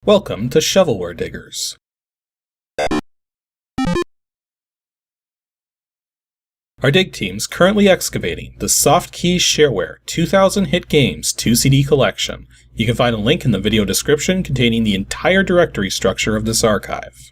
Welcome to Shovelware Diggers. Our dig team's currently excavating the Softkey Shareware 2000 Hit Games 2CD collection. You can find a link in the video description containing the entire directory structure of this archive.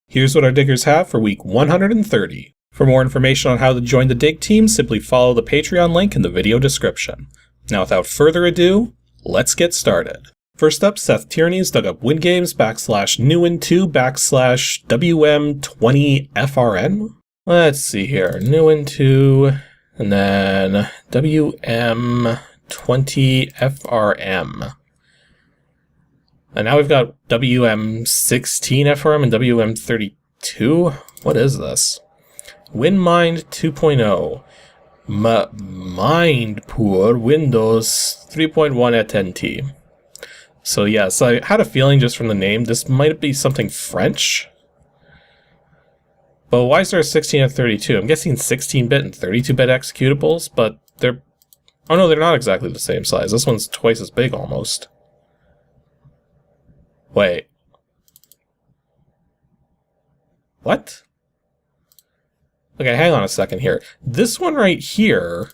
Here's what our diggers have for week 130. For more information on how to join the dig team, simply follow the Patreon link in the video description. Now without further ado, let's get started. First up, Seth Tierney's dug up WINGAMES /newin2/WM20FRN. Let's see here, newin2 and then WM20FRM. And now we've got WM16FRM and WM32. What is this? WinMind 2.0. Mindpoor Windows 3.1 at NT. So yes, I had a feeling just from the name this might be something French. But why is there a 16 and 32? I'm guessing 16-bit and 32-bit executables, but they're... Oh no, they're not exactly the same size. This one's twice as big almost. Wait. What? Okay, hang on a second here. This one right here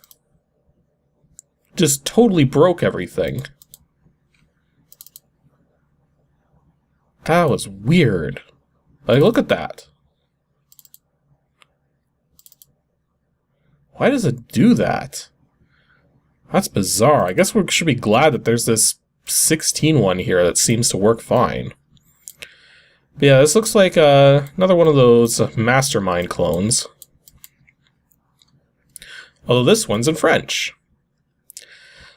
just totally broke everything. That was weird. Like, look at that. Why does it do that? That's bizarre. I guess we should be glad that there's this 16 one here that seems to work fine. But yeah, this looks like another one of those Mastermind clones. Although this one's in French.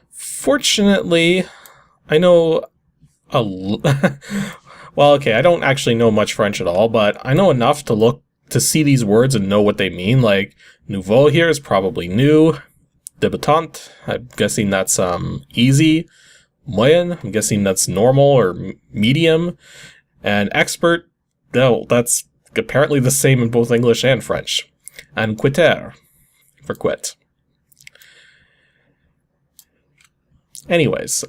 Fortunately, I know a well, okay, I don't actually know much French at all, but I know enough to see these words and know what they mean. Like, nouveau here is probably new. Débutant, I'm guessing that's easy. Moyen, I'm guessing that's normal or medium. And expert, no, that's apparently the same in both English and French. And quitter, for quit. Anyways,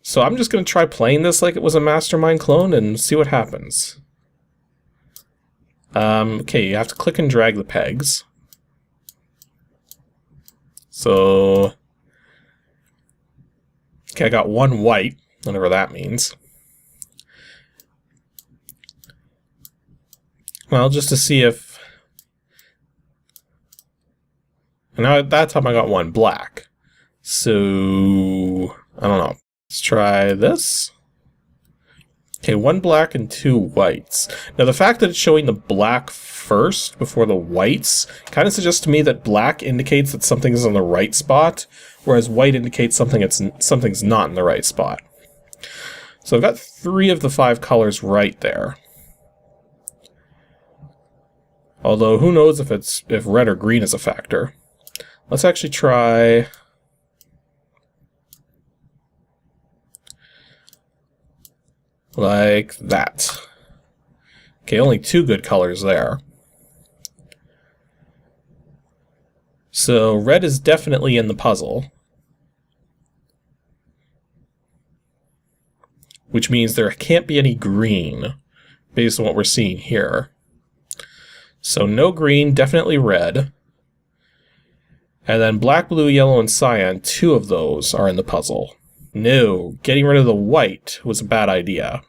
so I'm just going to try playing this like it was a Mastermind clone and see what happens. Okay, you have to click and drag the pegs. So, okay, I got one white, whatever that means. Well, just to see if... And now at that time I got one black. So, I don't know. Let's try this. Okay, one black and two whites. Now the fact that it's showing the black first before the whites kind of suggests to me that black indicates that something is in the right spot, whereas white indicates something's not in the right spot. So I've got 3 of the 5 colors right there. Although who knows if red or green is a factor. Let's actually try... like that. Okay, only 2 good colors there. So red is definitely in the puzzle. Which means there can't be any green, based on what we're seeing here. So no green, definitely red. And then black, blue, yellow, and cyan, 2 of those are in the puzzle. No, getting rid of the white was a bad idea.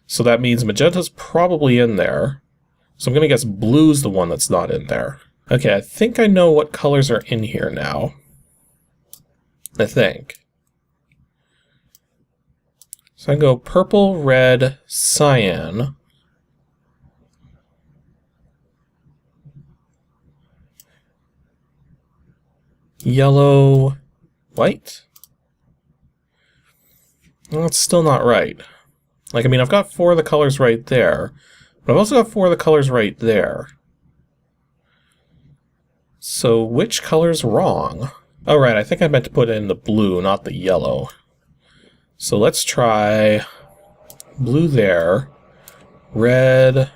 So that means magenta's probably in there. So I'm going to guess blue's the one that's not in there. Okay, I think I know what colors are in here now. I think. So I can go purple, red, cyan. Yellow, white. Well, that's still not right. Like, I mean, I've got 4 of the colors right there, but I've also got 4 of the colors right there. So, which color's wrong? Oh, right, I think I meant to put in the blue, not the yellow. So let's try blue there, red,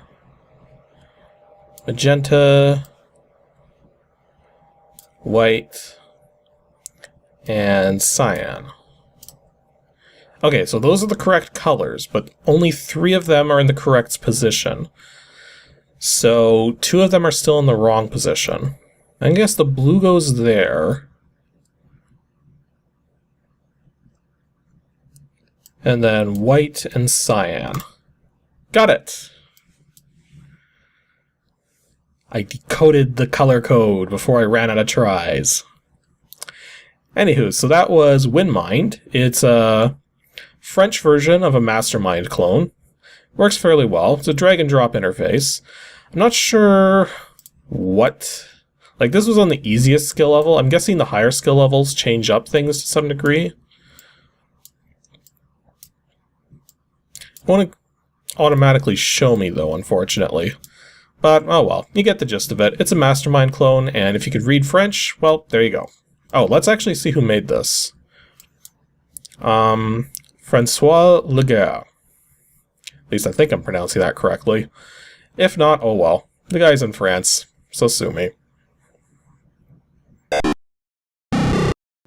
magenta, white, and cyan. Okay, so those are the correct colors, but only 3 of them are in the correct position. So 2 of them are still in the wrong position. I guess the blue goes there. And then white and cyan. Got it! I decoded the color code before I ran out of tries. Anywho, so that was WinMind. It's a French version of a Mastermind clone. Works fairly well. It's a drag and drop interface. I'm not sure what... Like, this was on the easiest skill level. I'm guessing the higher skill levels change up things to some degree. It won't automatically show me, though, unfortunately. But, oh well, you get the gist of it. It's a Mastermind clone, and if you could read French, well, there you go. Oh, let's actually see who made this. Francois Leguer. At least I think I'm pronouncing that correctly. If not, oh well. The guy's in France, so sue me.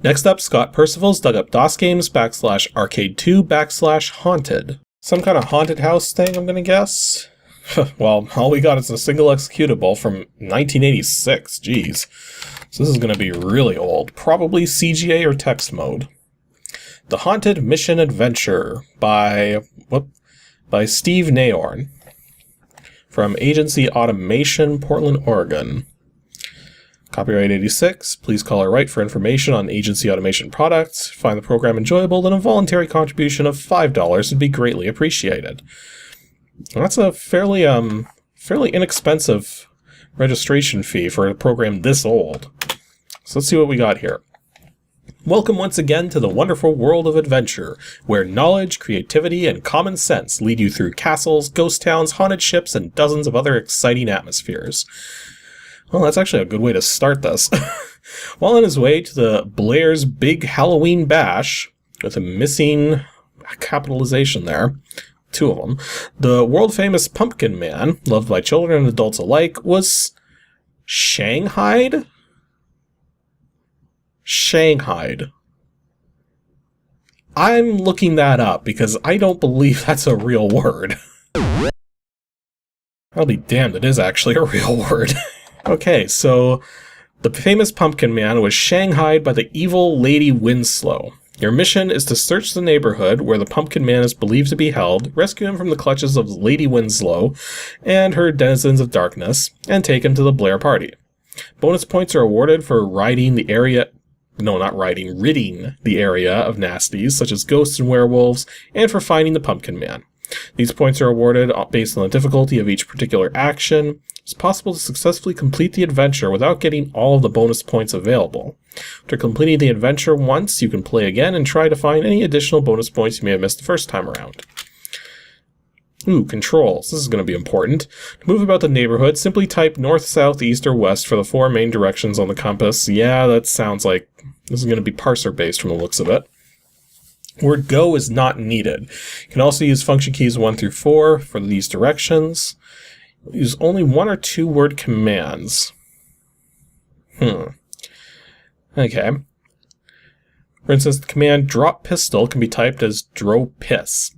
Next up, Scott Percival's dug up DOSGAMES /arcade2 /haunted. Some kind of haunted house thing, I'm gonna guess? Well, all we got is a single executable from 1986, jeez. So this is gonna be really old. Probably CGA or text mode. The Haunted Mission Adventure by Steve Naorn from Agency Automation, Portland, Oregon. Copyright 86. Please call or write for information on Agency Automation products. Find the program enjoyable, and a voluntary contribution of $5 would be greatly appreciated. And that's a fairly inexpensive registration fee for a program this old. So let's see what we got here. Welcome once again to the wonderful world of adventure, where knowledge, creativity, and common sense lead you through castles, ghost towns, haunted ships, and dozens of other exciting atmospheres. Well, that's actually a good way to start this. While on his way to the Blair's Big Halloween Bash, with a missing capitalization there, 2 of them, the world-famous Pumpkin Man, loved by children and adults alike, was shanghaied? Shanghaied. I'm looking that up because I don't believe that's a real word. I'll be damned, it is actually a real word. Okay, so the famous Pumpkin Man was shanghaied by the evil Lady Winslow. Your mission is to search the neighborhood where the Pumpkin Man is believed to be held, rescue him from the clutches of Lady Winslow and her denizens of darkness, and take him to the Blair party. Bonus points are awarded for ridding the area of nasties, such as ghosts and werewolves, and for finding the Pumpkin Man. These points are awarded based on the difficulty of each particular action. It's possible to successfully complete the adventure without getting all of the bonus points available. After completing the adventure once, you can play again and try to find any additional bonus points you may have missed the first time around. Ooh, controls. This is going to be important. To move about the neighborhood, simply type north, south, east, or west for the 4 main directions on the compass. Yeah, that sounds like this is going to be parser-based from the looks of it. Word go is not needed. You can also use function keys 1 through 4 for these directions. Use only 1 or 2 word commands. Okay. For instance, the command drop pistol can be typed as dro piss.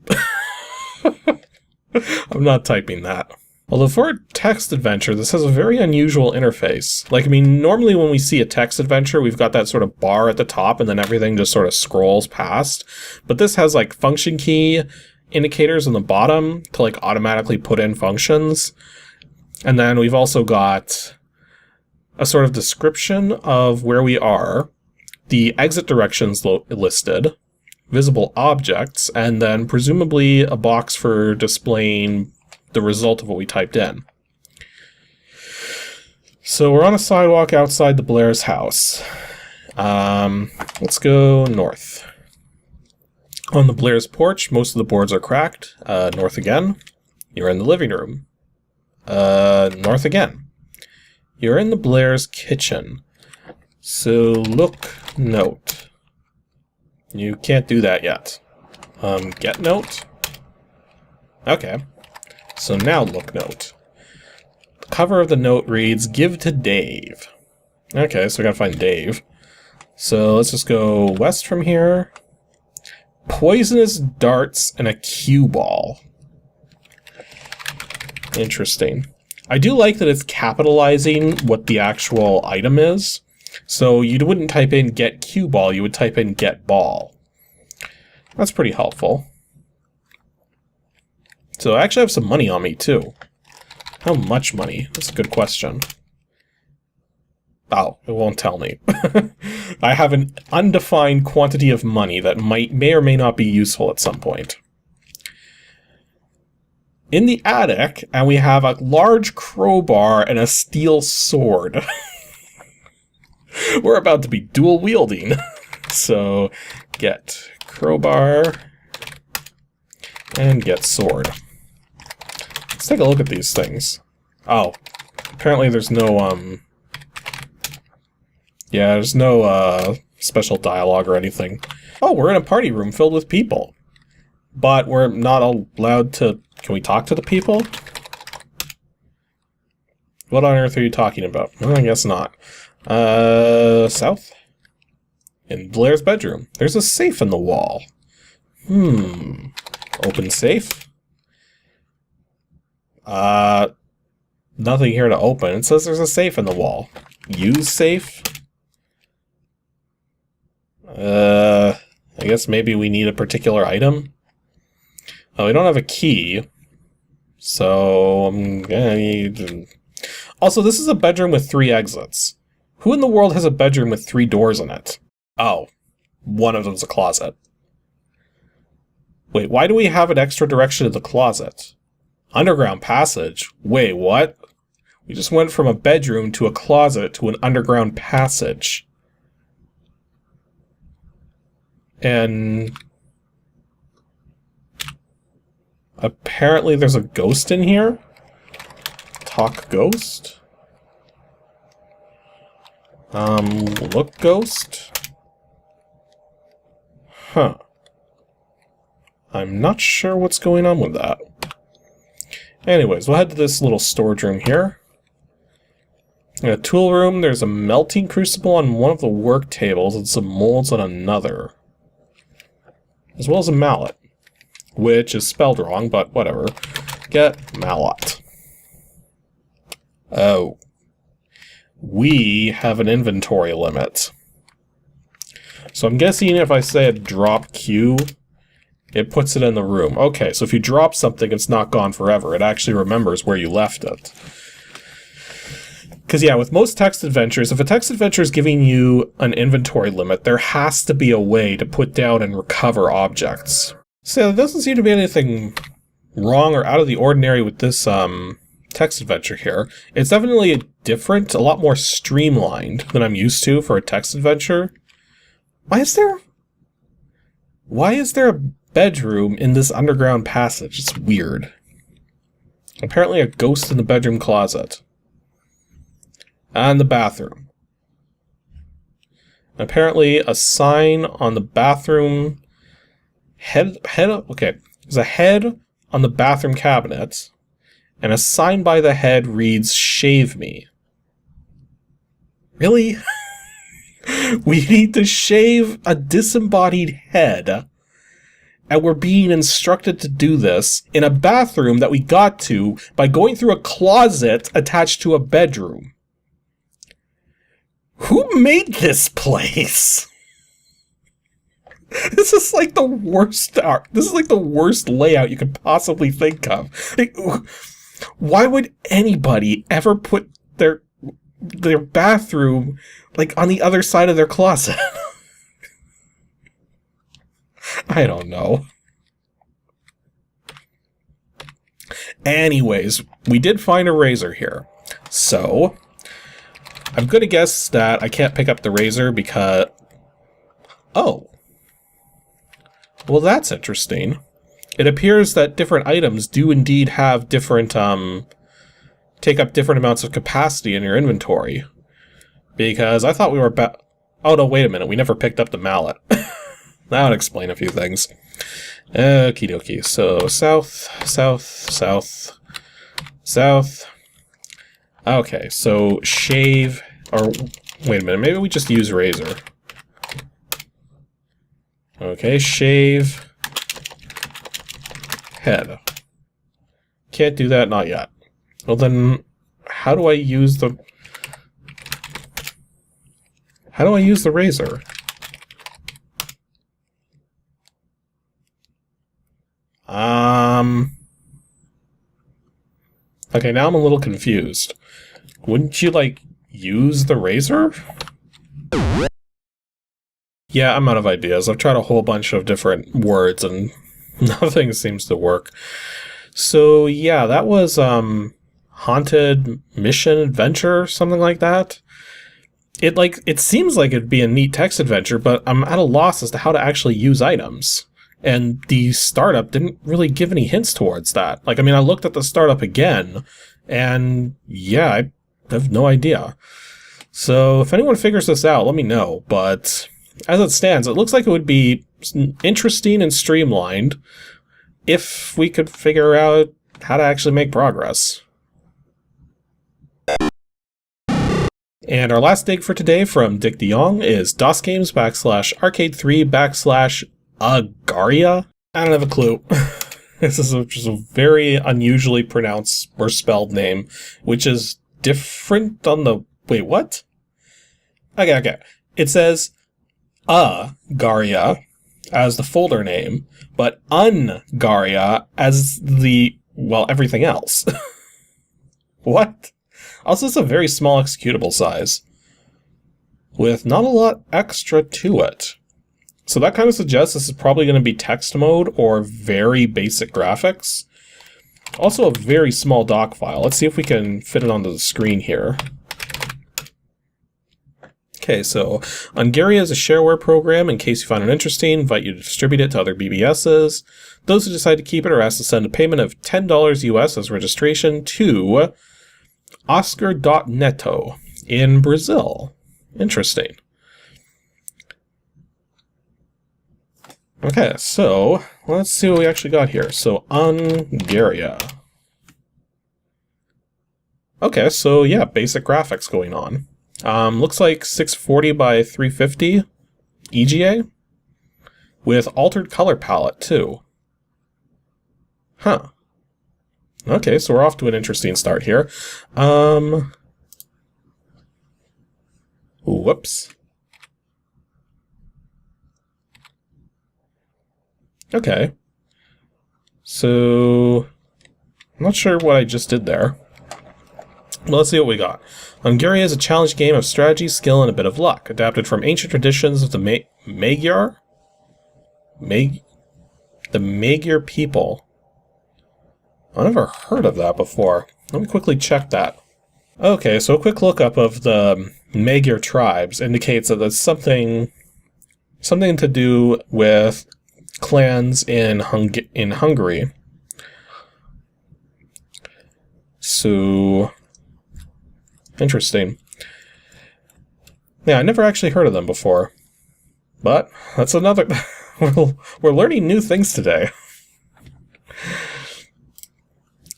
I'm not typing that. Although for a text adventure, this has a very unusual interface. Like, I mean, normally when we see a text adventure, we've got that sort of bar at the top and then everything just sort of scrolls past. But this has like function key indicators on the bottom to like automatically put in functions. And then we've also got a sort of description of where we are, the exit directions listed, visible objects, and then presumably a box for displaying the result of what we typed in. So we're on a sidewalk outside the Blair's house. Let's go north. On the Blair's porch, most of the boards are cracked. North again. You're in the living room. North again. You're in the Blair's kitchen. So look note. You can't do that yet. Get note? Okay. So now look note. The cover of the note reads, "Give to Dave." Okay, so we gotta find Dave. So let's just go west from here. Poisonous darts and a cue ball. Interesting. I do like that it's capitalizing what the actual item is. So you wouldn't type in get cue ball, you would type in get ball. That's pretty helpful. So I actually have some money on me too. How much money? That's a good question. Oh, it won't tell me. I have an undefined quantity of money that may or may not be useful at some point. In the attic, and we have a large crowbar and a steel sword. We're about to be dual wielding. So, get crowbar and get sword. Let's take a look at these things. Oh, apparently there's no, yeah, there's no, special dialogue or anything. Oh, we're in a party room filled with people. But we're not allowed to... Can we talk to the people? What on earth are you talking about? Well, I guess not. South? In Blair's bedroom. There's a safe in the wall. Open safe? Nothing here to open. It says there's a safe in the wall. Use safe? I guess maybe we need a particular item? Oh, we don't have a key. So, I'm gonna need... Also, this is a bedroom with 3 exits. Who in the world has a bedroom with 3 doors in it? Oh, one of them's a closet. Wait, why do we have an extra direction to the closet? Underground passage? Wait, what? We just went from a bedroom to a closet to an underground passage. And... apparently there's a ghost in here? Talk ghost? Look ghost? Huh. I'm not sure what's going on with that. Anyways, we'll head to this little storage room here. In a tool room, there's a melting crucible on one of the work tables and some molds on another. As well as a mallet. Which is spelled wrong, but whatever. Get mallet. Oh. We have an inventory limit. So I'm guessing if I say a drop Q, it puts it in the room. Okay, so if you drop something, it's not gone forever. It actually remembers where you left it. Because yeah, with most text adventures, if a text adventure is giving you an inventory limit, there has to be a way to put down and recover objects. So there doesn't seem to be anything wrong or out of the ordinary with this text adventure here. It's definitely different, a lot more streamlined than I'm used to for a text adventure. Why is there a bedroom in this underground passage? It's weird. Apparently a ghost in the bedroom closet. And the bathroom. Apparently a sign on the bathroom... Okay, there's a head on the bathroom cabinet, and a sign by the head reads, "Shave me." Really? We need to shave a disembodied head, and we're being instructed to do this in a bathroom that we got to by going through a closet attached to a bedroom. Who made this place? This is like the worst art. This is like the worst layout you could possibly think of. Like, why would anybody ever put their bathroom like on the other side of their closet? I don't know. Anyways, we did find a razor here. So, I'm gonna guess that I can't pick up the razor because... Oh. Well, that's interesting. It appears that different items do indeed have different, take up different amounts of capacity in your inventory. Because I thought we were oh no, wait a minute, we never picked up the mallet. That would explain a few things. Okie dokie, so south, south, south, south. Okay, so shave, or wait a minute, maybe we just use razor. Okay, shave. Head. Can't do that, not yet. Well then, how do I use the... How do I use the razor? Okay, now I'm a little confused. Wouldn't you, like, use the razor? Yeah, I'm out of ideas. I've tried a whole bunch of different words and nothing seems to work. So, yeah, that was, Haunted Mission Adventure, something like that. It seems like it'd be a neat text adventure, but I'm at a loss as to how to actually use items. And the startup didn't really give any hints towards that. Like, I mean, I looked at the startup again, and yeah, I have no idea. So if anyone figures this out, let me know. But as it stands, it looks like it would be interesting and streamlined if we could figure out how to actually make progress. And our last dig for today from Dick DeYoung is DOSGAMES /arcade3 /UHGARIA. I don't have a clue. This is just a very unusually pronounced or spelled name, which is different on the... Wait, what? Okay. It says Garia as the folder name, but UHGARIA as the, well, everything else. What? Also, it's a very small executable size, with not a lot extra to it. So that kind of suggests this is probably going to be text mode or very basic graphics. Also a very small doc file. Let's see if we can fit it onto the screen here. Okay, so UHGARIA is a shareware program. In case you find it interesting, invite you to distribute it to other BBSs. Those who decide to keep it are asked to send a payment of $10 US as registration to Oscar.Neto in Brazil. Interesting. Okay, so let's see what we actually got here. So UHGARIA. Okay, so yeah, basic graphics going on. Looks like 640 by 350 EGA with altered color palette too. Huh. Okay, so we're off to an interesting start here. Whoops. Okay. So I'm not sure what I just did there. Well, let's see what we got. UHGARIA is a challenge game of strategy, skill, and a bit of luck, adapted from ancient traditions of the Magyar people. I've never heard of that before. Let me quickly check that. Okay, so a quick lookup of the Magyar tribes indicates that it's something to do with clans in Hungary. So interesting. Yeah, I never actually heard of them before. But that's another... We're learning new things today.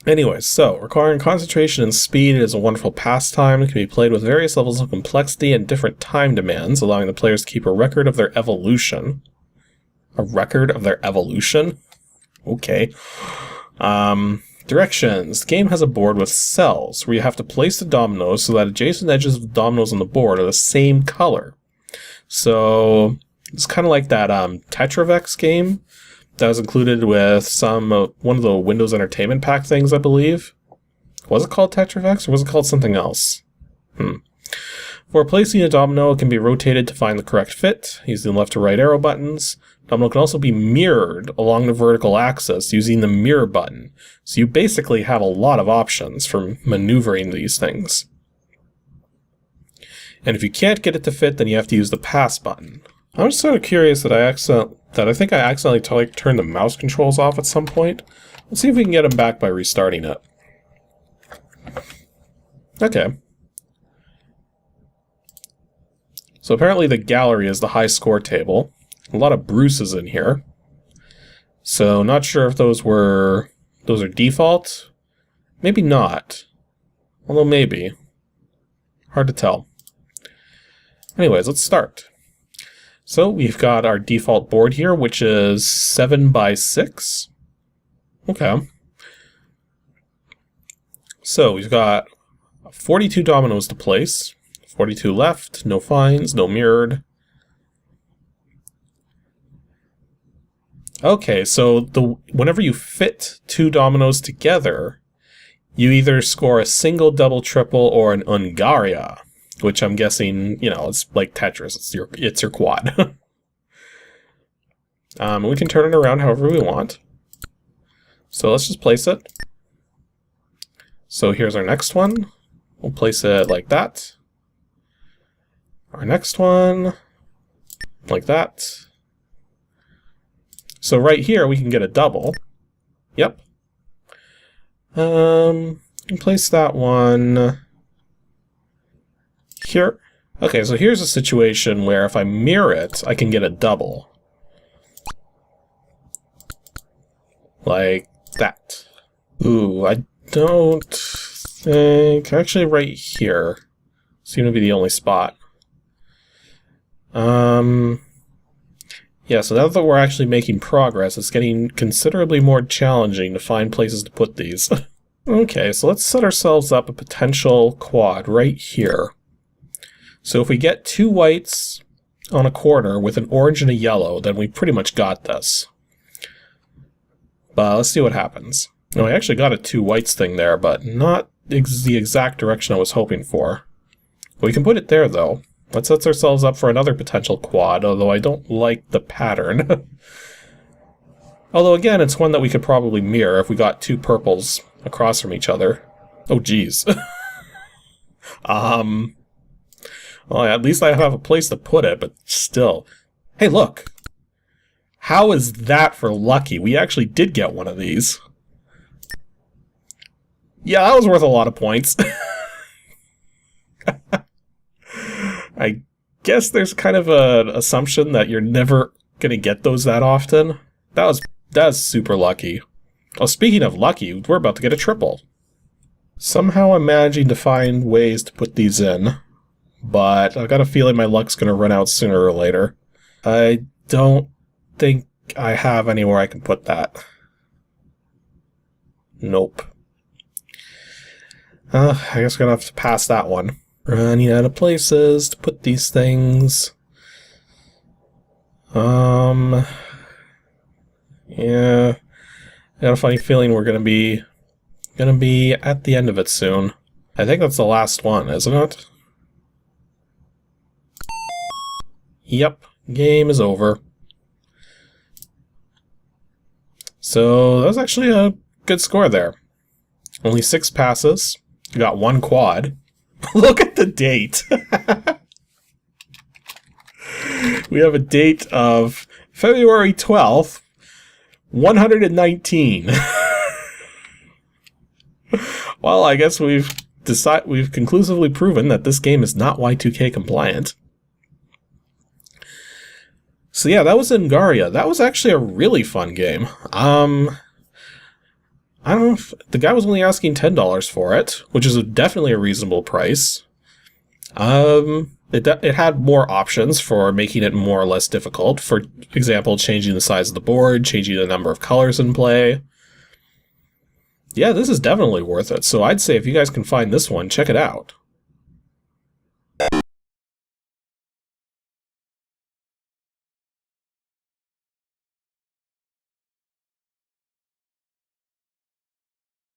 Anyways, so requiring concentration and speed, it is a wonderful pastime. It can be played with various levels of complexity and different time demands, allowing the players to keep a record of their evolution. A record of their evolution? Okay. Directions. The game has a board with cells, where you have to place the dominoes so that adjacent edges of the dominoes on the board are the same color. So, it's kind of like that Tetravex game that was included with one of the Windows Entertainment Pack things, I believe. Was it called Tetravex, or was it called something else? For placing a domino, it can be rotated to find the correct fit, using the left to right arrow buttons. Domino can also be mirrored along the vertical axis using the mirror button. So you basically have a lot of options for maneuvering these things. And if you can't get it to fit, then you have to use the pass button. I'm just sort of curious that I think I accidentally turned the mouse controls off at some point. Let's see if we can get them back by restarting it. Okay. So apparently the gallery is the high score table. A lot of Bruces in here. So not sure if those are default. Maybe not. Although maybe. Hard to tell. Anyways, let's start. So we've got our default board here, which is 7 by 6. Okay. So we've got 42 dominoes to place. 42 left, no fines, no mirrored. Okay, so whenever you fit 2 dominoes together, you either score a single, double, triple, or an UHGARIA, which I'm guessing, you know, it's like Tetris. It's your quad. We can turn it around however we want. So let's just place it. So here's our next one. We'll place it like that. Our next one, like that. So right here we can get a double. Yep. Place that one here. Okay, so here's a situation where if I mirror it, I can get a double. Like that. Ooh, I don't think... Actually, right here seem to be the only spot. Yeah, so now that we're actually making progress, it's getting considerably more challenging to find places to put these. Okay, so let's set ourselves up a potential quad right here. So if we get 2 whites on a corner with an orange and a yellow, then we pretty much got this. But let's see what happens. No, I actually got a 2 whites thing there, but not the exact direction I was hoping for. We can put it there, though. Let's set ourselves up for another potential quad, although I don't like the pattern. Although, again, it's one that we could probably mirror if we got 2 purples across from each other. Oh, geez. Well, at least I have a place to put it, but still. Hey, look! How is that for lucky? We actually did get one of these. Yeah, that was worth a lot of points. I guess there's kind of an assumption that you're never going to get those that often. That was super lucky. Oh, speaking of lucky, we're about to get a triple. Somehow I'm managing to find ways to put these in, but I've got a feeling my luck's going to run out sooner or later. I don't think I have anywhere I can put that. Nope. I guess we're going to have to pass that one. Running out of places to put these things. Yeah. I got a funny feeling we're gonna be at the end of it soon. I think that's the last one, isn't it? Yep, game is over. So that was actually a good score there. Only 6 passes. You got 1 quad. Look at the date. We have a date of February 12th, 119. Well, I guess we've conclusively proven that this game is not Y2K compliant. So yeah, that was UHGARIA. That was actually a really fun game. I don't know if the guy was only asking $10 for it, which is definitely a reasonable price. It had more options for making it more or less difficult. For example, changing the size of the board, changing the number of colors in play. Yeah, this is definitely worth it. So I'd say if you guys can find this one, check it out.